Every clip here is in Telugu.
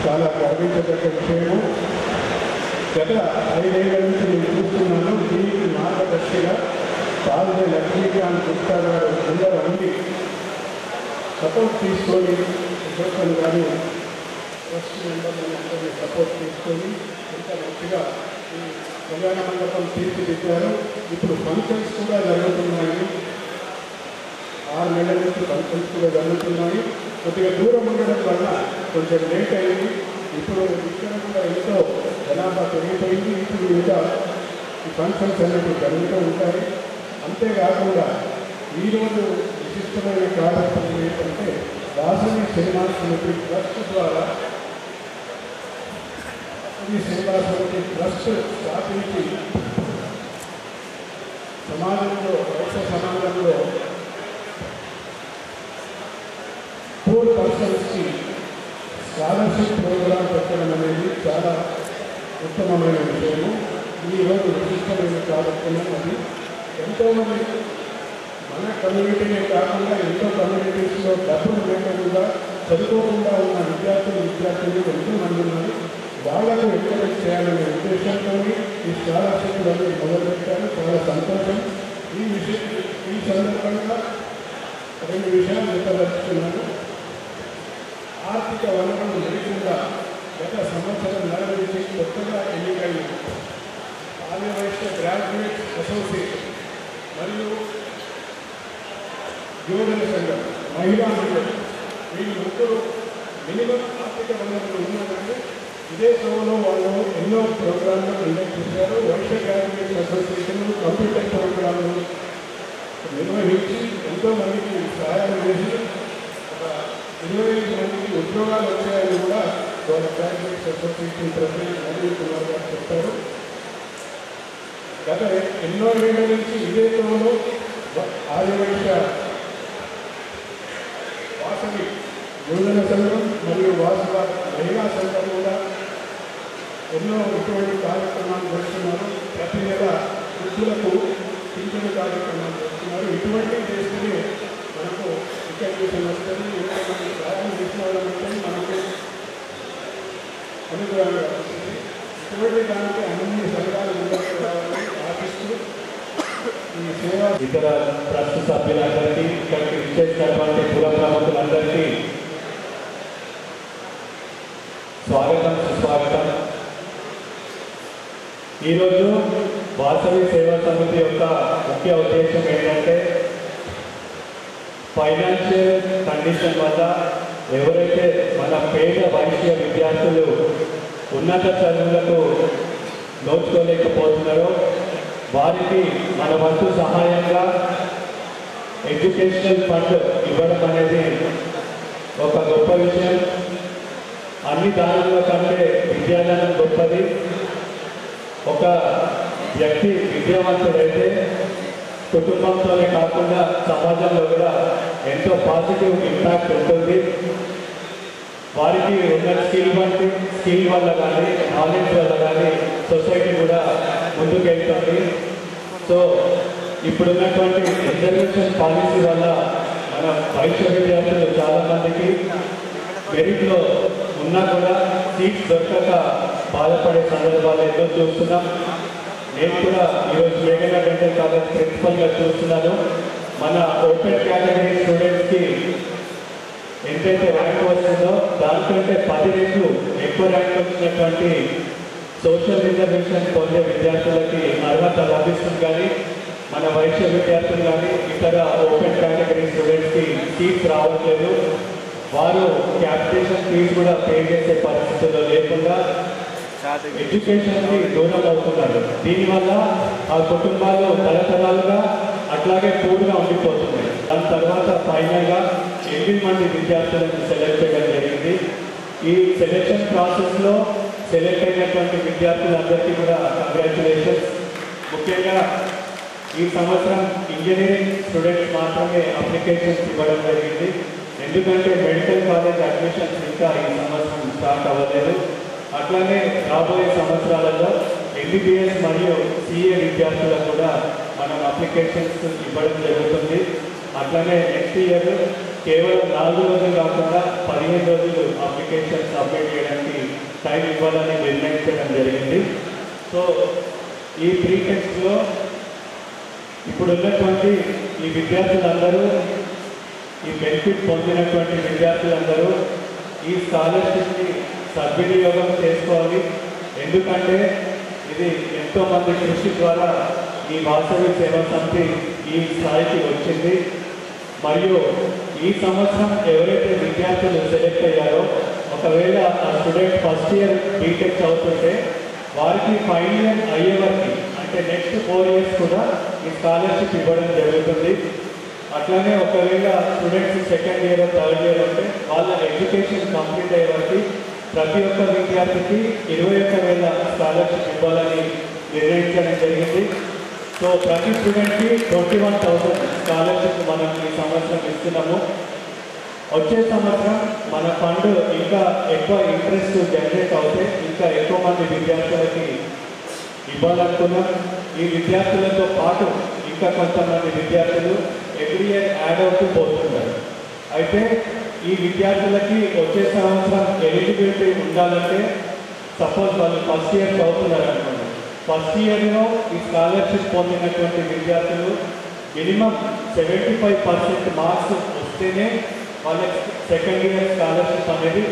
చాలా గర్వించదగ్గ విషయము. గత 5 ఏళ్ల నుంచి నేను చూస్తున్నాను. దీనికి మార్గదర్శిగా పాల్గొనే లక్ష్మీకాంత్ గుప్తా గారు అందరూ ఉండి సపోర్ట్ తీసుకొని సోషల్ కానీ ట్రస్ట్ మెంబర్లను అందరినీ సపోర్ట్ తీసుకొని ఇంత మంచిగా ఈ కళ్యాణ మండపం తీర్చిదిద్దారు. ఇప్పుడు ఫంక్షన్స్ కూడా జరుగుతున్నాయి. 6 నెలల నుంచి ఫంక్షన్స్ కూడా జరుగుతున్నాయి. కొద్దిగా దూరం ఉండడం వల్ల కొంచెం లేట్ అయింది. ఇప్పుడు ఇక్కడ కూడా ఎంతో జనాభా పెరిగిపోయింది. ఇప్పుడు ఇంకా ఈ ఫంక్షన్స్ అనేవి జరుగుతూ ఉంటాయి. అంతేకాకుండా ఈరోజు విశిష్టమైన కార్యక్రమం ఏంటంటే వాసవి సినిమా సమితి ట్రస్ట్ ద్వారా ఈ సినిమా సమితి ట్రస్ట్ స్థాపించి సమాజంలో వైశ్య సమాజంలో 4 పర్సన్స్కి స్కాలర్షిప్ ప్రోగ్రాం పెట్టడం అనేది చాలా ఉత్తమమైన విషయము. ఈరోజు విశిష్టమైన కార్యక్రమం అది. ఎంతోమంది మన కమ్యూనిటీనే కాకుండా ఎంతో కమ్యూనిటీస్లో డబ్బులు లేకుండా చదువుకోకుండా ఉన్న విద్యార్థులు ఎంతోమంది ఉన్నారు. వాళ్లకు ఎంకరేజ్ చేయాలనే ఉద్దేశంతో ఈ స్కాలర్షిప్లను మొదలుపెట్టారు. చాలా సంతోషం. ఈ సందర్భంగా 2 విషయాలు చెప్పదలుచుకున్నాను. ఆర్థిక వనరులు లేకుండా గత సంవత్సరం నుంచి కొత్తగా ఎన్నికైన ఆర్యవైశ్య గ్రాడ్యుయేట్ అసోసియేషన్ మరియు యువజన సంఘం మహిళా మండలి వీళ్ళు ముగ్గురు మినిమం ఆర్థిక వనరులు ఉన్నదంటే ఇదే సోలో వాళ్ళు ఎన్నో ప్రోగ్రాంలు కండక్ట్ చేశారు. వైశ్య గ్రాడ్యుయేట్ అసోసియేషన్ కంప్యూటర్ ప్రోగ్రాంలు నిర్వహించి ఎంతోమందికి సహాయం చేసి 25 మందికి ఉద్యోగాలు వచ్చాయని కూడా వాళ్ళ graduates association president Naveen Kumar గారు చెప్పారు. గత ఎన్నో ఏళ్ల నుంచి ఇదే తోలో ఆర్యవైశ్య వాసవి యువజన సంఘం మరియు వాసవ మహిళా సంఘం కూడా ఎన్నో ఇటువంటి కార్యక్రమాలు చేస్తున్నారు. ప్రతి నెల వృద్ధులకు పింఛను కార్యక్రమాలు చేస్తున్నారు. ఇటువంటివి చేస్తేనే మనకు రికగ్నిషన్ వస్తుంది. ఎంతమంది సహాయం చేసిన వాళ్ళంటే మనకు అనుగ్రహంగా వస్తుంది. ఇటువంటి దానికి అన్ని సంఘాలు ముందుకు రావాలని ఆశిస్తూ ఈ సేవ ఇతర ట్రస్ట్ సభ్యులందరికీ ఇక్కడికి విచ్చేసినటువంటి పుర ప్రముఖులందరికీ స్వాగతం, సుస్వాగతం. ఈరోజు వాసవి సేవా సమితి యొక్క ముఖ్య ఉద్దేశం ఏంటంటే ఫైనాన్షియల్ కండిషన్ వల్ల ఎవరైతే మన పేద వైశ్య విద్యార్థులు ఉన్నత చదువులకు నోచుకోలేకపోతున్నారో వారికి మన వంతు సహాయంగా ఎడ్యుకేషనల్ ఫండ్ ఇవ్వడం అనేది ఒక గొప్ప విషయం. అన్ని దానాల కంటే విద్యాదానం గొప్పది. ఒక వ్యక్తి విద్యావంతుడైతే కుటుంబంతోనే కాకుండా సమాజంలో కూడా ఎంతో పాజిటివ్ ఇంపాక్ట్ ఉంటుంది. వారికి ఉన్న స్కిల్ వల్ల కానీ నాలెడ్జ్ వల్ల కానీ సొసైటీ కూడా ముందుకెళ్తుంది. సో ఇప్పుడున్నటువంటి రిజర్వేషన్ పాలసీ వల్ల మన వైశ్య విద్యార్థులు చాలామందికి మెరిట్లో ఉన్నా కూడా సీట్స్ దొరకక బాధపడే సందర్భాలు ఎన్నో చూస్తున్నాం. నేను కూడా ఈరోజు మేఘనా డెంటల్ కాలేజ్ ప్రిన్సిపల్గా చూస్తున్నాను. మన ఓపెన్ కేటగిరీ స్టూడెంట్స్కి ఎంతైతే ర్యాంక్ వస్తుందో దానికంటే 10 రెట్లు ఎక్కువ ర్యాంక్ వచ్చినటువంటి సోషల్ రిజర్వేషన్ పొందే విద్యార్థులకి అర్హత లభిస్తుంది. కానీ మన వైశ్య విద్యార్థులు కానీ ఇతర ఓపెన్ కేటగిరీ స్టూడెంట్స్కి సీట్స్ రావట్లేదు. వారు క్యాపిటేషన్ ఫీజు కూడా పే చేసే పరిస్థితుల్లో లేకుండా ఎడ్యుకేషన్కి దూరం అవుతున్నారు. దీనివల్ల ఆ కుటుంబాలు తరతరాలుగా అట్లాగే పూర్తిగా ఉండిపోతున్నాయి. దాని తర్వాత ఫైనల్గా 8 మంది విద్యార్థులను సెలెక్ట్ చేయడం జరిగింది. ఈ సెలెక్షన్ ప్రాసెస్లో సెలెక్ట్ అయినటువంటి విద్యార్థులందరికీ కూడా కంగ్రాచులేషన్స్. ముఖ్యంగా ఈ సంవత్సరం ఇంజనీరింగ్ స్టూడెంట్స్ మాత్రమే అప్లికేషన్స్ ఇవ్వడం జరిగింది. ఎందుకంటే మెడికల్ కాలేజ్ అడ్మిషన్స్ ఇంకా ఈ సంవత్సరం స్టార్ట్ అవ్వలేదు. అట్లానే రాబోయే సంవత్సరాలలో ఎంబీబీఎస్ మరియు సిఏ విద్యార్థులకు కూడా మనం అప్లికేషన్స్ ఇవ్వడం జరుగుతుంది. అట్లానే నెక్స్ట్ ఇయర్ కేవలం 4 రోజులు కాకుండా 15 రోజులు అప్లికేషన్ సబ్మిట్ చేయడానికి టైం ఇవ్వాలని నిర్ణయించడం జరిగింది. సో ఈ ప్రీ టెస్ట్లో ఇప్పుడు ఉన్నటువంటి ఈ విద్యార్థులందరూ, ఈ బెనిఫిట్ పొందినటువంటి విద్యార్థులందరూ ఈ స్కాలర్షిప్ని సద్వినియోగం చేసుకోవాలి. ఎందుకంటే ఇది ఎంతోమంది కృషి ద్వారా ఈ వాసవి సేవా సమితి ఈ స్థాయికి వచ్చింది. మరియు ఈ సంవత్సరం ఎవరైతే విద్యార్థులు సెలెక్ట్ అయ్యారో, ఒకవేళ ఆ స్టూడెంట్ ఫస్ట్ ఇయర్ బీటెక్ చదువుతుంటే వారికి ఫైనల్ ఇయర్ అయ్యే వరకు, అంటే నెక్స్ట్ 4 years కూడా ఈ స్కాలర్షిప్ ఇవ్వడం జరుగుతుంది. అట్లానే ఒకవేళ students second year, third year ఉంటే వాళ్ళ ఎడ్యుకేషన్ కంప్లీట్ అయ్యే వరకు ప్రతి ఒక్క విద్యార్థికి 21,000 స్కాలర్షిప్ ఇవ్వాలని నిర్ణయించడం జరిగింది. సో ప్రతి స్టూడెంట్కి 21,000 స్కాలర్షిప్ మనం ఈ సంవత్సరం ఇస్తున్నాము. వచ్చే సంవత్సరం మన ఫండ్ ఇంకా ఎక్కువ ఇంట్రెస్ట్ జనరేట్ అవుతే ఇంకా ఎక్కువ మంది విద్యార్థులకి ఇవ్వాలనుకున్నాం. ఈ విద్యార్థులతో పాటు ఇంకా కొంతమంది విద్యార్థులు ఎవ్రీ ఇయర్ యాడ్ అవుతూ పోతున్నారు. అయితే ఈ విద్యార్థులకి వచ్చే సంవత్సరం ఎలిజిబిలిటీ ఉండాలంటే, సపోజ్ వాళ్ళు ఫస్ట్ ఇయర్ చదువుతున్నారు అనుకోండి, ఫస్ట్ ఇయర్లో ఈ స్కాలర్షిప్ పొందినటువంటి విద్యార్థులు మినిమం 75% మార్క్స్ వస్తేనే వాళ్ళకి సెకండ్ ఇయర్ స్కాలర్షిప్ అనేది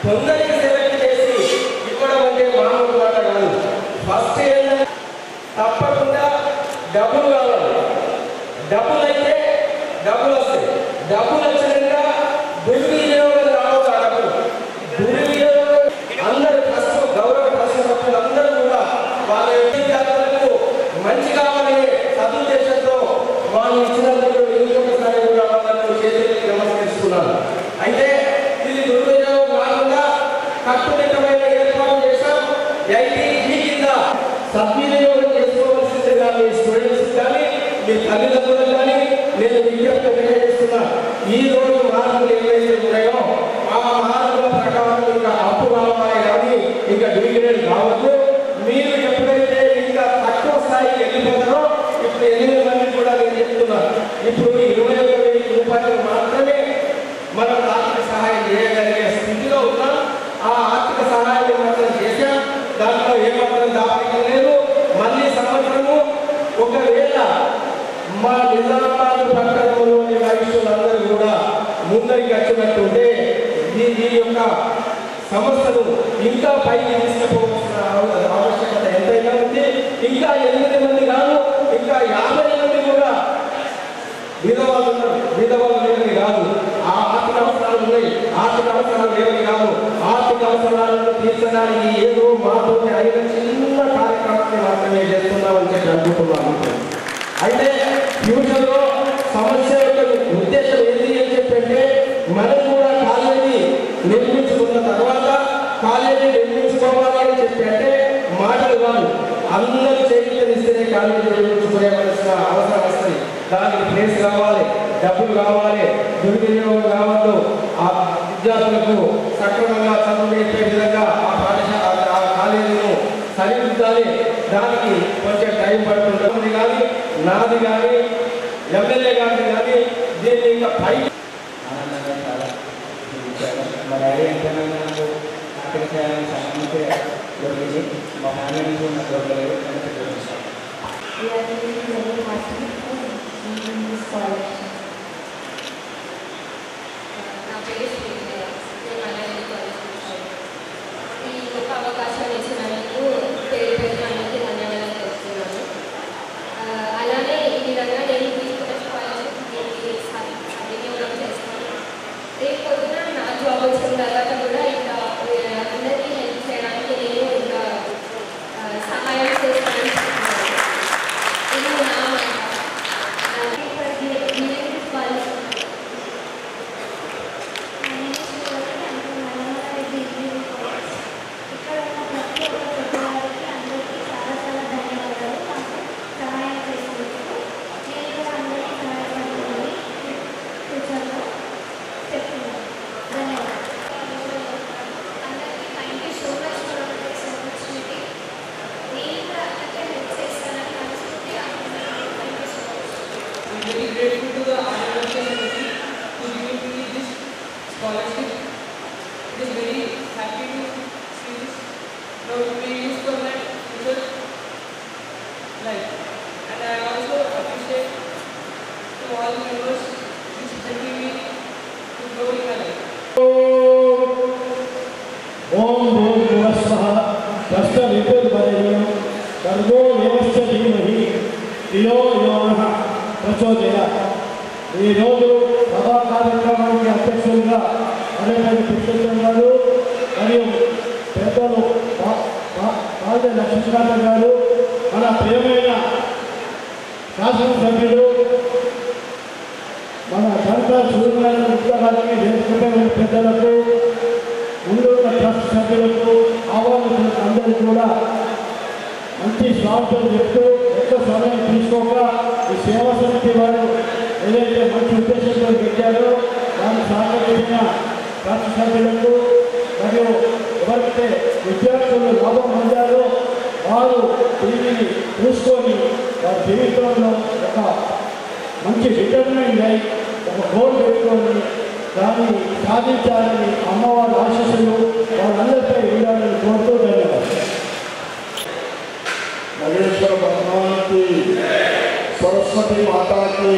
కొందరికి సెలెక్ట్ చేసి ఇవ్వడం అంటే మామూలు మాట కాదు. ఫస్ట్ ఇయర్ తప్పకుండా డబ్బులు కావాలి. డబ్బులు అయితే డబ్బులు వస్తాయి. డబ్బులు వచ్చినాక దుర్వినియోగం రావద్దు. ఆ డబ్బులు దుర్వినియోగం అందరూ ట్రస్ట్, గౌరవ ట్రస్ట్ సభ్యులు అందరూ కూడా వాళ్ళ విద్యార్థులకు మంచి కావాలనే సదుద్దేశంతో వాళ్ళు ఇచ్చినందుకు ఇంకొకసారి కూడా వాళ్ళకు చేతులకి నమస్కరిస్తున్నాను. అయితే ఇది దుర్వినియోగం కాకుండా కట్టుదిట్టమైన ఏర్పాటు చేశాం. ఐటీజీ కింద సద్వినియోగం చేసుకోవాల్సిందిగా మీ స్టూడెంట్స్ కానీ మీ తల్లిదండ్రులు కానీ నేను విజ్ఞప్తి తెలియజేస్తున్నా. ఈ రోజు మార్కులు ఏవైతే ఉన్నాయో ఆ మార్కుల ప్రకారం ఇంకా అప్పు కావాలి కానీ ఇంకా డిగ్రేడ్ కావద్దు. మీరు ఎప్పుడైతే ఇంకా తక్కువ స్థాయికి వెళ్ళిపోతారో, ఇప్పుడు 8 మంది కూడా నేను చెప్తున్నాను, ఇప్పుడు 21,000 రూపాయలు మాత్రమే మనం ఆర్థిక సహాయం చేయగలిగే స్థితిలో ఉన్నాం. ఆ ఆర్థిక సహాయాన్ని మాత్రం చేశాం. దాంట్లో ఏమాత్రం దాపరికం లేదు. మళ్ళీ సంవత్సరము ఒకవేళ మా నిజామాబాద్ పట్టణంలోని రైతులందరూ కూడా ముందరికి వచ్చినట్టుంటే ఈ యొక్క సమస్యను ఇంకా పైకి తీసుకుపోవాల్సిన ఆవశ్యకత ఎంతైనా ఉంది. ఇంకా 8 మంది కాదు, ఇంకా 50 మంది కూడా విధవాళ్ళు ఉన్నారు. విధవాళ్ళు లేవని కాదు, ఆ ఆర్థిక అవసరాలు ఉన్నాయి. ఆర్థిక అవసరాలు లేవని కాదు, ఆర్థిక అవసరాలను తీర్చడానికి ఏదో మాతో అయిన చిన్న కార్యక్రమాన్ని మాత్రమే చేస్తున్నామని చెప్పి అనుకుంటున్నాను. అయితే ఫ్యూచర్లో సమస్య యొక్క ఉద్దేశం ఏంటి అని చెప్పంటే, మనం కూడా కాలేజీ నిర్మించుకున్న తర్వాత కాలేజీ నిర్మించుకోవాలి అని చెప్పి అంటే మాటలు కాదు, అందరూ చేయిస్తేనే కాలేజీ నిర్మించుకోవాల్సిన అవసరం వస్తుంది. దానికి ప్లేస్ కావాలి, డబ్బులు కావాలి, దుర్వినియోగం కావద్దు. ఆ విద్యార్థులకు సక్రమంగా చదువు చెప్పే విధంగా ఆ పాఠశాల ఆ కాలేజీను సరిదిద్దాలి. దానికి కొంచెం టైం పడుతుంది. కానీ నాది కానీ ఎమ్మెల్యే గారిని కానీ దీన్ని ఇంకా పై ఆనందంగా చాలా మా డాడీ ఎంతైనా నాకు ఆర్థిక సహాయానికి సంబంధించి దొరికింది. మా ఫ్యామిలీ నుంచి నాకు దొరకలేదు. నా పేరు scholarship. It is very happy to see this. Now we use for my future life. And I also appreciate to all the members which helping me to grow in my life. ओम भूर्भुवस्वः तत्सवितुर्वरेण्यं भर्गो देवस्य धीमहि धियो यो नः प्रचोदयात्। ఈ రోజు సభా కార్యక్రమానికి అధ్యక్షులుగా అడగని కృష్ణచంద్ర గారు మరియు పెద్దలు పాల్య లక్ష్మీకాంత గారు, మన ప్రియమైన శాసనసభ్యులు మన దంతా సూర్యనారాయణ గుప్తా గారికి, దేశ పెద్దలకు, ముందున్న ట్రస్ట్ సభ్యులకు, ఆహ్వానితులకు అందరికీ కూడా మంచి స్వాగతం చెప్తూ ఎక్కువ సమయం తీసుకోక ఈ సేవా సమితి వారు ఏదైతే మంచి ఉద్దేశంతో పెట్టారో దాన్ని సహకరించిన ట్రస్ట్ సభ్యులకు మరియు ఎవరైతే విద్యార్థులు లాభం పొందారో వారు దీనిని చూసుకొని వారి జీవితంలో ఒక మంచి డిటర్మినెంట్ అయి ఒక గోల్ పెట్టుకొని దాన్ని సాధించాలని అమ్మవారి ఆశీస్సులు వాళ్ళందరిపై ఉండాలని కోరుతూ ధన్యవాదాలు. महेश्वर भगवान की, सरस्वती माता की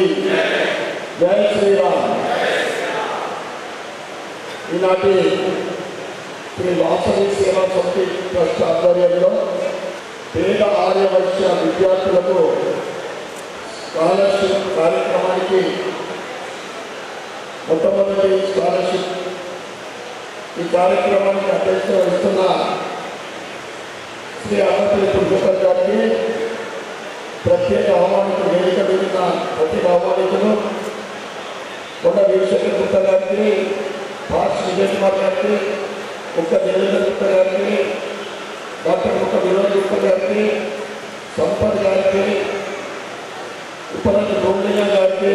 जय श्री राम। ఈనాటి శ్రీ వాసవి సేవా సమితి ట్రస్ట్ ఆధ్వర్యంలో పేద ఆర్యవైశ్య విద్యార్థులకు స్కాలర్షిప్ కార్యక్రమానికి మొట్టమొదటి స్కాలర్షిప్ ఈ కార్యక్రమానికి అధ్యక్షత వహిస్తున్న శ్రీ అమర్పల్లి పురుషోత్తమ్ గారికి, ప్రత్యేక ఆహ్వానిత వేదిక మీద ప్రత్యేక ఆహ్వానితులు కొండ వీరశేఖర్ గుప్తా గారికి, పార్స్ విజయ్ కుమార్ గారికి, ముక్క దేవేంద్ర గుప్తా గారికి, డాక్టర్ ముక్క వినోద్ గుప్తా గారికి, సంపత్ గారికి, ఉపరంత గోవిందయ్య గారికి,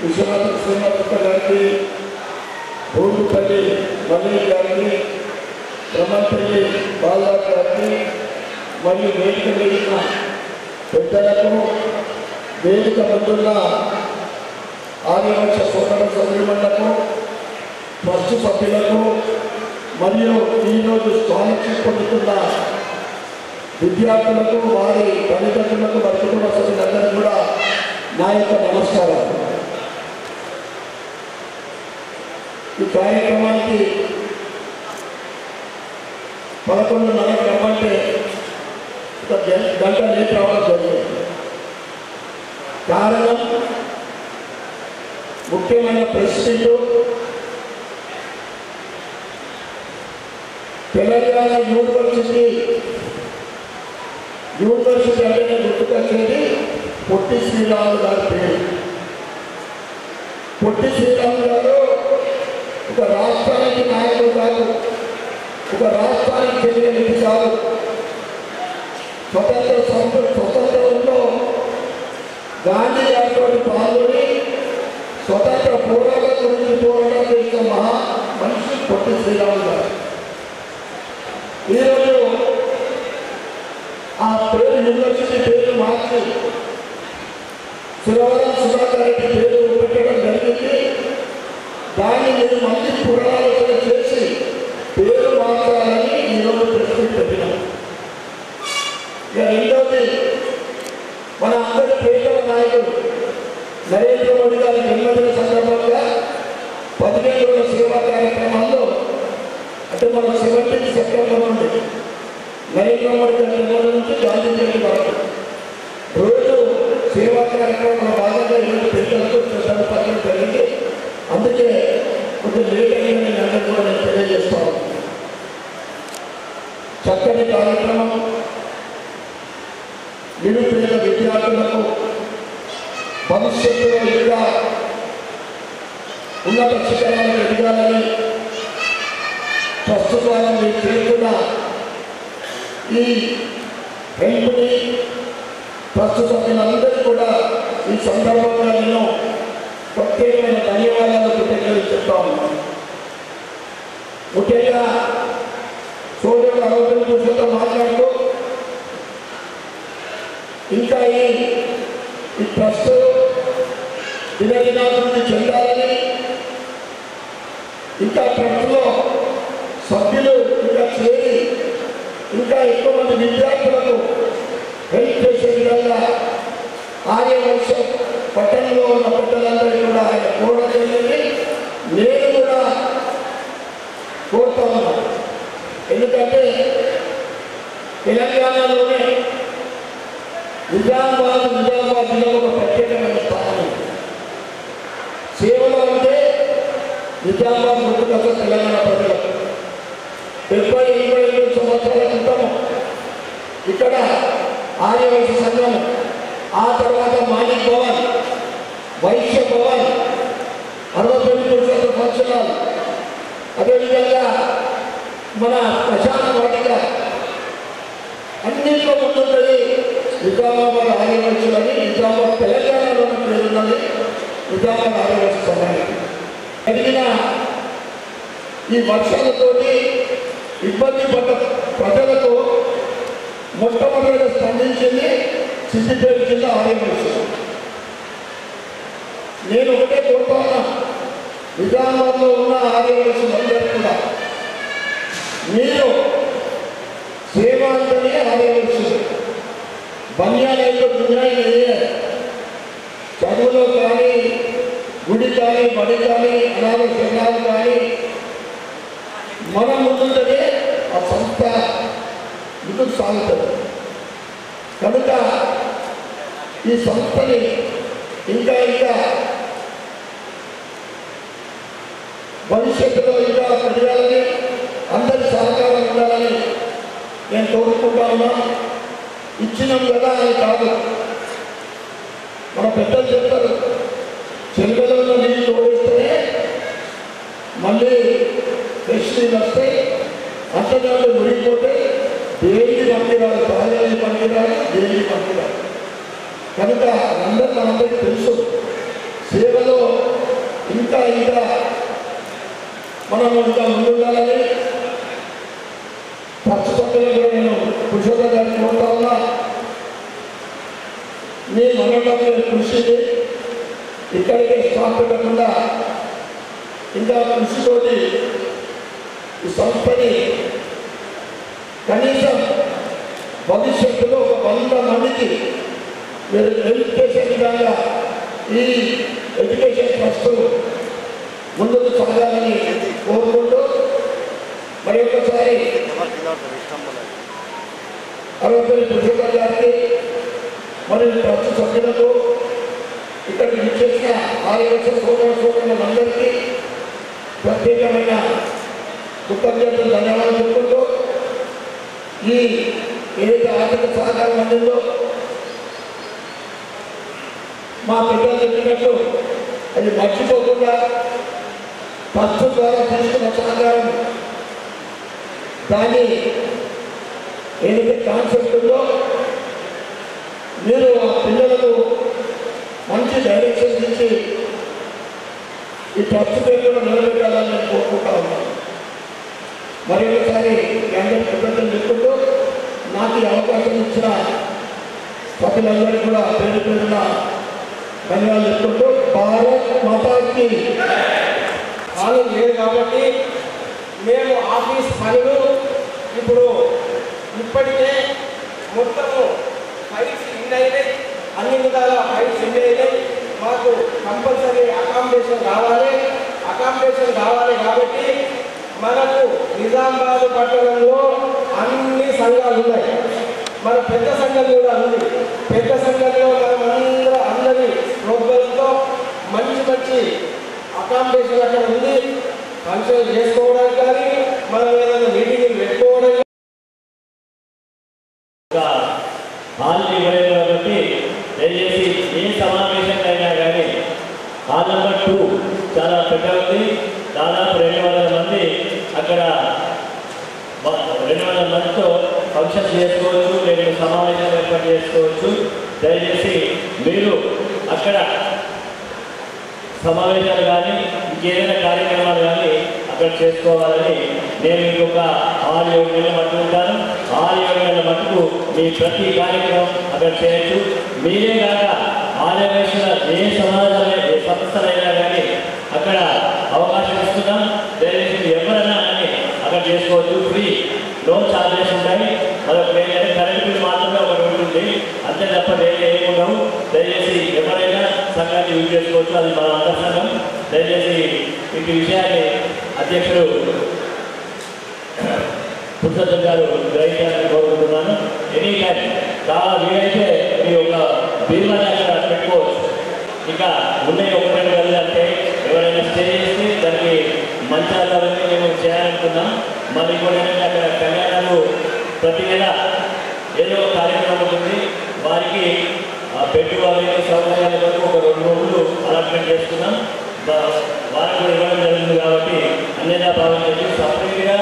విశ్వనాథ శ్రీనివాస్ గుప్తా గారికి, భూమిపల్లి మల్లయ్య గారికి, బ్రహ్మంపల్లి బాలరాజ్ గారికి మరియు వేదిక వేదిక పెద్దలకు, వేదిక ముందున్న ఆర్యవైశ్య సోదర సోదరిమణులకు, ట్రస్ట్ సభ్యులకు మరియు ఈరోజు స్కాలర్షిప్ పొందుతున్న విద్యార్థులకు, వారి తల్లిదండ్రులకు, వారి కుటుంబ సభ్యులందరికీ కూడా నా యొక్క నమస్కారాలు. ఈ కార్యక్రమానికి 11:30 రమ్మంటే ఒక గంట లేట్ రావడం జరిగింది. కారణం ముఖ్యమైన ప్రెసిడెంట్ తెలంగాణ యూనివర్సిటీ అంటేనే గుర్తుకొచ్చేది పొట్టి శ్రీరాములు గారి పేరు. పొట్టి శ్రీరాములు గారు ఒక రాష్ట్రానికి నాయకుడు కాదు, ఒక రాష్ట్రానికి చెందిన వ్యక్తి కాదు. స్వతంత్రంలో గాంధీ గారితో పాల్గొని స్వతంత్ర పోరాటం గురించి పోరాటం చేసిన మహా మనిషి పొట్టి శ్రీరాములు గారు. ఈరోజు ఆ పేరు యూనివర్సిటీ పేరు మార్చి సురవరం సుధాకర్ రెడ్డి పేరు పెట్టడం జరిగింది. దాన్ని నేను మంచి పునరాలోచన చేసి పేరు మార్చాలని ఈరోజు ప్రెసిడెంట్ పెట్టినాం. ఇక రెండవది, మన అందరి పేదల నాయకుడు నరేంద్ర మోడీ గారి జన్మదిన సందర్భంగా 15 రోజుల సేవా కార్యక్రమాల్లో, అంటే మన 17 సెప్టెంబర్ నుండి నరేంద్ర మోడీ గారి జన్మదినం నుంచి గాంధీ జయంతి వరకు రోజు సేవా కార్యక్రమంలో భాగంగా ఈరోజు పేదలకు శ్రద్ధ పట్టడం జరిగింది. అందుకే కొంచెం లేట్ అయ్యిందని నేను అందరూ కూడా నేను తెలియజేస్తాను. చక్కని కార్యక్రమం నిరుపేద విద్యార్థులకు భవిష్యత్తులో ఇంకా ఉన్నత శిఖరాలను ఎదగాలని ప్రస్తుతం మీరు చేస్తున్న ఈ హెల్ప్ని ప్రస్తుతం అందరికీ కూడా ఈ సందర్భంగా నేను ప్రత్యేకమైన ధన్యవాదాలు కృతజ్ఞతలు చెప్తాను. ముఖ్యంగా సోదరుడు ఆరోగ్యం చూసుకుంటూ మాట్లాడుతూ ఇంకా ఈ ట్రస్ట్ దినదినాభివృద్ధి చెందాలని ఇంకా ట్రస్ట్లో సభ్యులు ఇంకా చేరి ఇంకా ఎక్కువ మంది విద్యార్థులకు హెల్ప్ చేసే విధంగా ఆర్యవైశ్య పట్టణంలో ఉన్న పెద్దలందరూ కూడా ఆయన కోరడం జరిగింది. నేను కూడా కోరుతా ఉన్నాను. ఎందుకంటే తెలంగాణలోనే నిజామాబాద్ జిల్లా ఒక ప్రత్యేకమైన స్థానం ఉంది. సేవలు అంటే నిజామాబాద్ ముందుకు తెలంగాణ ప్రజలకు 70-85 సంవత్సరాల క్రితం ఇక్కడ ఆర్యవైశ్య సంఘం, ఆ తర్వాత మాణిక్ భవన్, వైశ్య భవన్, 69 ఫంక్షన్ హాల్, అదేవిధంగా మన శ్మశాన వాటిక అన్నింటిలో ముందుంటుంది నిజామాబాద్ ఆర్యవైశ్యులని. నిజామాబాద్ తెలంగాణలో పేరున్నది నిజామాబాద్ ఆర్యవైశ్య సంఘానికి. కలిగిన ఈ వర్షాలతోటి ఇబ్బంది పడ్డ ప్రజలకు మొట్టమొదటిగా స్పందించింది సిద్దిపేట జిల్లా ఆర్యవైశ్యులు. నేను ఒకటే కోరుతా ఉన్నా, నిజామాబాద్లో ఉన్న ఆర్యవైశ్యులందరూ కూడా మీరు సేవ అంటేనే ఆర్యవైశ్యులు. బన్యాలైతే దున్యాయి చదువులో కానీ, గుడి కానీ, బడి కానీ, అనాథ శరణాలు కానీ మనం ముందుంటే ఆ సంస్థ ముందుకు సాగుతుంది. కనుక ఈ సంస్థని ఇంకా భవిష్యత్తులో ఇంకా పెరగాలని, అందరి సహకారం ఉండాలని నేను కోరుకుంటా ఉన్నా. ఇచ్చినాం కదా అని కాదు, మన పెద్దలు చెప్తారు, చెరువులలో నీళ్ళు తోడిస్తేనే మళ్ళీ ఫ్రెష్ నీళ్ళు వస్తాయి, అంతదాన్ని మురిగిపోతే దేనికి పనికిరాదు, తాజాది పనికిరాదు, దేనికి పనికిరాదు. కనుక మనందరికీ తెలుసు, సేవలో ఇంకా మనం ఇంకా ముందుండాలని. పచ్చపక్కలో కూడా నేను పురుషోత్త గారిని కోరుతా ఉన్నా, మీ మనోభావం కృషి ఇక్కడికే స్టాప్ పెట్టకుండా ఇంకా కృషితోటి ఈ సంస్థని కనీసం భవిష్యత్తులో ఒక 100 మందికి మీరు హెల్ప్ చేసే విధంగా ఈ ఎడ్యుకేషన్ ట్రస్ట్ ముందుకు సాగాలని కోరుకుంటూ మరి ఒకసారి అరవై పురుషోత్త గారికి మరి ట్రస్ట్ సభ్యులకు ఇక్కడికి విచ్చేసిన ఆర్యవైశ్య సోదరులందరికీ ప్రత్యేకమైన కృతజ్ఞతలు, ధన్యవాదాలు చెప్పుకుంటూ ఈ ఏదైతే ఆర్థిక సహకారం అందిందో మా పెద్దలు చెప్పినట్టు అది మర్చిపోకుండా ట్రస్ట్ ద్వారా తీసుకున్న సహకారం దాన్ని ఏదైతే కాన్సెప్ట్ ఉందో మీరు ఆ పిల్లలకు మంచి డైరెక్షన్ ఇచ్చి ఈ ట్రస్ట్ పేరు కూడా నిలబెట్టాలని నేను కోరుకుంటా ఉన్నాను. మరి ఒకసారి అందరి కృతజ్ఞతలు చెప్పుకుంటూ నాకు ఈ అవకాశం ఇచ్చిన ప్రజలందరికీ కూడా పేరు పేరున ధన్యవాదాలు చెప్పుకుంటూ భారత్ మాతాకి. వాళ్ళు లేదు కాబట్టి మేము ఆఫీస్ పనులు ఇప్పుడు ఇప్పటికే మొత్తము ఫైల్స్ ఇన్ అయినాయి, అన్ని విధాల ఫైల్స్ ఇన్ అయినాయి. మాకు కంపల్సరీ అకామిడేషన్ కావాలి కాబట్టి మనకు నిజామాబాద్ పట్టణంలో అన్ని సంఘాలు ఉన్నాయి. మన పెద్ద సంఘం కూడా ఉంది. పెద్ద సంఘంలో మనం అందరి ప్రోగ్రాంతో మంచి అకామిడేషన్ అక్కడ ఉంది. ఫంక్షన్ చేసుకోవడానికి కానీ, మనం ఏదైనా మీటింగ్ పెట్టుకోవడానికి హాల్ ఇవ్వలేదు కాబట్టి దయచేసి ఏ సమావేశంకైనా కానీ హాల్ నెంబర్ 2 చాలా పెద్ద ఉంది. దాదాపు 200 మంది అక్కడ 200 మందితో ఫంక్షన్ చేసుకోవచ్చు, లేదా సమావేశాలు ఏర్పాటు చేసుకోవచ్చు. దయచేసి మీరు అక్కడ సమావేశాలు కానీ ఇంకేదైనా కార్యక్రమాలు కానీ అక్కడ చేసుకోవాలని నేను ఇంకొక 6-7 నెలల మట్టుకు ఉంటాను. 6-7 నెలల మట్టుకు మీ ప్రతి కార్యక్రమం అక్కడ చేయొచ్చు. మీరే కాక ఆర్యవైశ్యుల ఏ సమాజాలైనా ఏ సంస్థలైనా కానీ అక్కడ అవకాశం ఇస్తున్నాం. చేసుకోవచ్చు. ఫ్రీ, నో ఛార్జెస్ ఉంటాయి. మరొక ఏంటంటే కరెంట్ బిల్ మాత్రమే ఒకటి ఉంటుంది, అంతే తప్ప వేరే ఏమి ఉండవు. దయచేసి ఎవరైనా సంఘాన్ని యూజ్ చేసుకోవచ్చు, అది మన అంతర్ సంఘం. దయచేసి ఈ విషయాన్ని అధ్యక్షుడు పురుషోత్తం గారు గ్రహించాలని కోరుకుంటున్నాను. ఎనీ టైం చాలా వీలైతే మీ ఒక బీమా అక్కడ పెట్టుకోవచ్చు. ఇక ఉన్నాయి ఒకటి రెండు గదులు అంటే ఎవరైనా స్టే చేస్తే దానికి మంచాలని మేము చేయాలనుకున్నాం. మరి ఇంకోటి ఏంటంటే అక్కడ కళ్యాణాలు ప్రతి నెల ఏదో ఒక కార్యక్రమం ఉంటుంది, వారికి బెడ్ అవి సౌకర్యాల వరకు ఒక 2 రోజులు అలాట్మెంట్ చేసుకున్నాం. వారికి కూడా ఇవ్వడం జరుగుతుంది. కాబట్టి అన్నిదా భావించి సపరేట్గా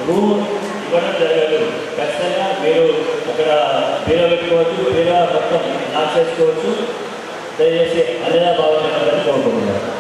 రూమ్ ఇవ్వడం జరగదు. ఖచ్చితంగా మీరు అక్కడ బీరో పెట్టుకోవచ్చు, బీరో మొత్తం లాక్ చేసుకోవచ్చు. దయచేసి అన్నిదా భావించాలని కోరుకుంటున్నాను.